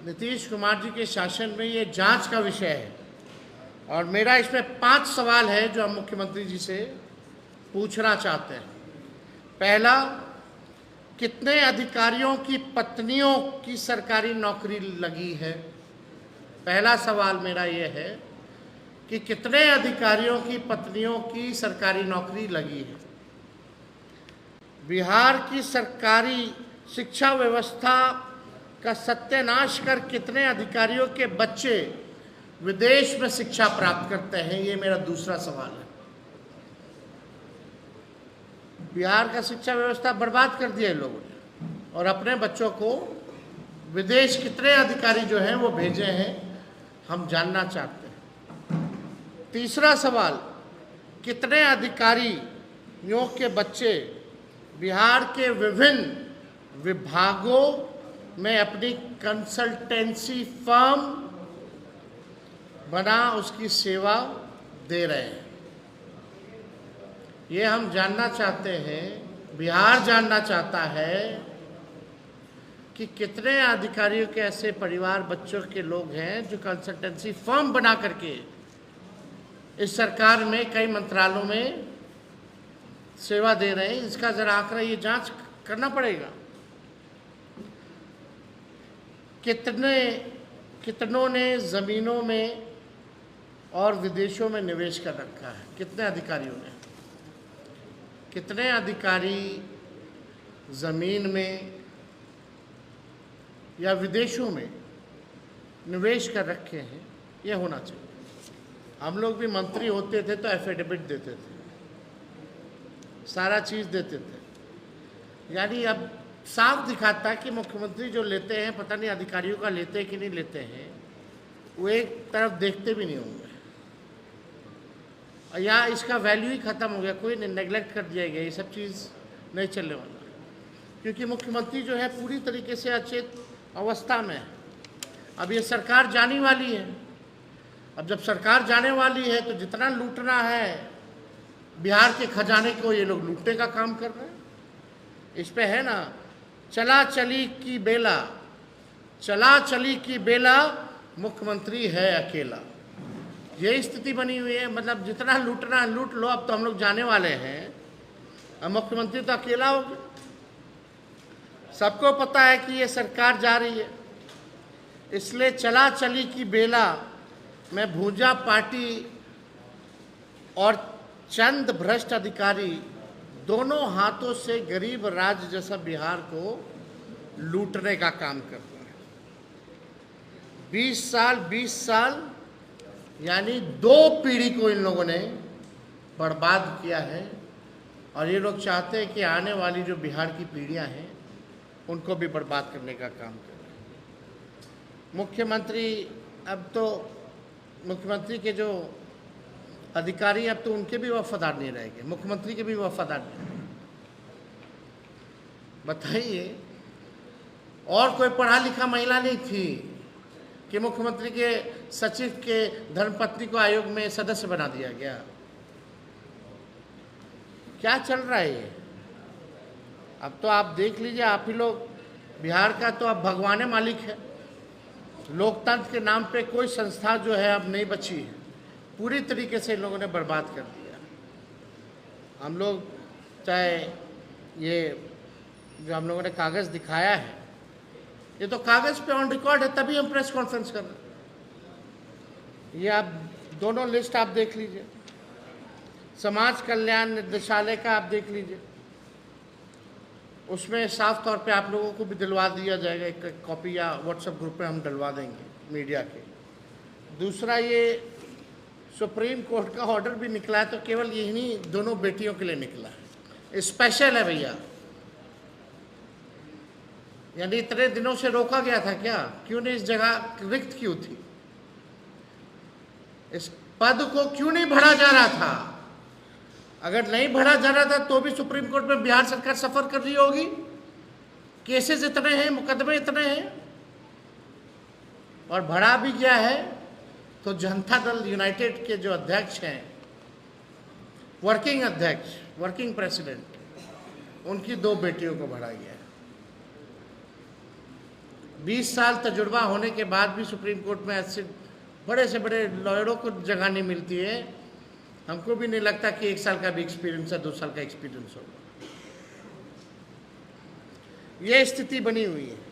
नीतीश कुमार जी के शासन में ये जांच का विषय है और मेरा इसमें 5 सवाल है जो हम मुख्यमंत्री जी से पूछना चाहते हैं। पहला, कितने अधिकारियों की पत्नियों की सरकारी नौकरी लगी है? पहला सवाल मेरा ये है कि कितने अधिकारियों की पत्नियों की सरकारी नौकरी लगी है। बिहार की सरकारी शिक्षा व्यवस्था का सत्यानाश कर कितने अधिकारियों के बच्चे विदेश में शिक्षा प्राप्त करते हैं, ये मेरा दूसरा सवाल है। बिहार का शिक्षा व्यवस्था बर्बाद कर दिया इन लोगों ने और अपने बच्चों को विदेश कितने अधिकारी जो हैं वो भेजे हैं, हम जानना चाहते हैं। तीसरा सवाल, कितने अधिकारियों के बच्चे बिहार के विभिन्न विभागों में अपनी कंसल्टेंसी फर्म बना उसकी सेवा दे रहे हैं, ये हम जानना चाहते हैं। बिहार जानना चाहता है कि कितने अधिकारियों के ऐसे परिवार बच्चों के लोग हैं जो कंसल्टेंसी फर्म बना करके इस सरकार में कई मंत्रालयों में सेवा दे रहे हैं। इसका जरा आंकड़ा ये जांच करना पड़ेगा। कितनों ने ज़मीनों में और विदेशों में निवेश कर रखा है? कितने अधिकारियों ने? कितने अधिकारी ज़मीन में या विदेशों में निवेश कर रखे हैं, ये होना चाहिए। हम लोग भी मंत्री होते थे तो एफिडेविट देते थे, सारा चीज़ देते थे। यानी अब साफ दिखाता है कि मुख्यमंत्री जो लेते हैं, पता नहीं अधिकारियों का लेते हैं कि नहीं लेते हैं, वो एक तरफ देखते भी नहीं होंगे या इसका वैल्यू ही ख़त्म हो गया, कोई नेग्लेक्ट कर दिया गया, ये सब चीज़ नहीं चलने वाला। क्योंकि मुख्यमंत्री जो है पूरी तरीके से अचेत अवस्था में है। अब ये सरकार जाने वाली है, अब जब सरकार जाने वाली है तो जितना लूटना है बिहार के खजाने को ये लोग लूटने का काम कर रहे हैं। इस पे है ना, चला चली की बेला मुख्यमंत्री है अकेला, ये स्थिति बनी हुई है। मतलब जितना लूटना है लूट लो, अब तो हम लोग जाने वाले हैं, अब मुख्यमंत्री तो अकेला हो गया। सबको पता है कि ये सरकार जा रही है, इसलिए चला चली की बेला में भूजा पार्टी और चंद भ्रष्ट अधिकारी दोनों हाथों से गरीब राज्य जैसा बिहार को लूटने का काम कर रहे हैं। 20 साल यानी 2 पीढ़ी को इन लोगों ने बर्बाद किया है और ये लोग चाहते हैं कि आने वाली जो बिहार की पीढ़ियां हैं उनको भी बर्बाद करने का काम करें। मुख्यमंत्री के जो अधिकारी अब तो उनके भी वफादार नहीं रहेंगे, मुख्यमंत्री के भी वफादार नहीं। बताइए, और कोई पढ़ा लिखा महिला नहीं थी कि मुख्यमंत्री के सचिव के धर्मपत्नी को आयोग में सदस्य बना दिया गया? क्या चल रहा है ये? अब तो आप देख लीजिए, आप ही लोग, बिहार का तो अब भगवान मालिक है। लोकतंत्र के नाम पे कोई संस्था जो है अब नहीं बची है, पूरी तरीके से इन लोगों ने बर्बाद कर दिया। हम लोग चाहे ये जो हम लोगों ने कागज़ दिखाया है, ये तो कागज़ पे ऑन रिकॉर्ड है, तभी हम प्रेस कॉन्फ्रेंस कर रहे हैं। ये आप दोनों लिस्ट आप देख लीजिए, समाज कल्याण निदेशालय का आप देख लीजिए, उसमें साफ तौर पे आप लोगों को भी दिलवा दिया जाएगा, एक कॉपी या व्हाट्सएप ग्रुप पे हम डलवा देंगे मीडिया के। दूसरा, ये सुप्रीम कोर्ट का ऑर्डर भी निकला है तो केवल यही दोनों बेटियों के लिए निकला है, स्पेशल है भैया। यानी इतने दिनों से रोका गया था क्या? क्यों नहीं इस जगह रिक्त क्यों थी? इस पद को क्यों नहीं भरा जा रहा था? अगर नहीं भरा जा रहा था तो भी सुप्रीम कोर्ट में बिहार सरकार सफर कर रही होगी। केसेस इतने हैं, मुकदमे इतने हैं, और भरा भी गया है तो जनता दल यूनाइटेड के जो अध्यक्ष हैं, वर्किंग अध्यक्ष, वर्किंग प्रेसिडेंट, उनकी 2 बेटियों को भरा गया है। 20 साल तजुर्बा होने के बाद भी सुप्रीम कोर्ट में ऐसे बड़े से बड़े लॉयरों को जगह नहीं मिलती है। हमको भी नहीं लगता कि 1 साल का भी एक्सपीरियंस है, 2 साल का एक्सपीरियंस होगा। ये स्थिति बनी हुई है।